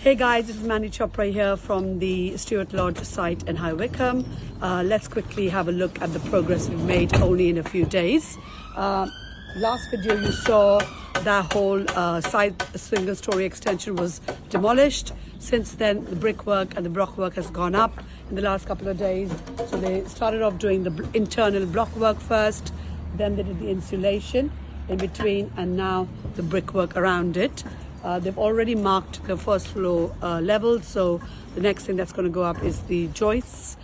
Hey guys, this is Mandy Chopra here from the Stuart Lodge site in High Wycombe. Let's quickly have a look at the progress we've made only in a few days. Last video you saw that whole side single story extension was demolished. Since then the brickwork and the blockwork has gone up in the last couple of days. So they started off doing the internal blockwork first, then they did the insulation in between, and now the brickwork around it. They've already marked the first floor level, so the next thing that's going to go up is the joists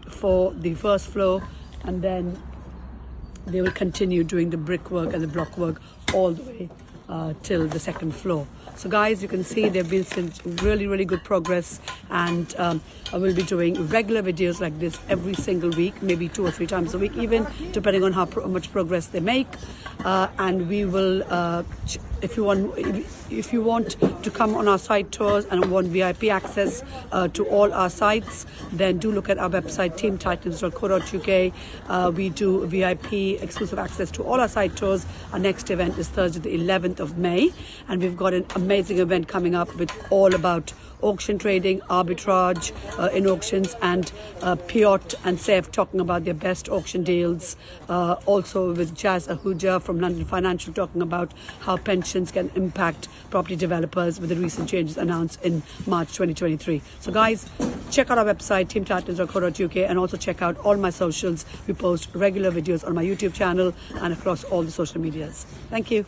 for the first floor, and then they will continue doing the brickwork and the blockwork all the way till the second floor. So guys, you can see there have been some really good progress, and I will be doing regular videos like this every single week, maybe 2 or 3 times a week even, depending on how much progress they make. And we will if you want to come on our site tours and want VIP access to all our sites, then do look at our website teamtitans.co.uk. We do VIP exclusive access to all our site tours. Our next event is Thursday the 11th of May, and we've got an amazing event coming up with all about auction trading, arbitrage in auctions, and Piot and Saif talking about their best auction deals. Also with Jazz Ahuja from London Financial talking about how pensions can impact property developers with the recent changes announced in March 2023. So guys, check out our website teamtitans.co.uk, and also check out all my socials. We post regular videos on my YouTube channel and across all the social medias. Thank you.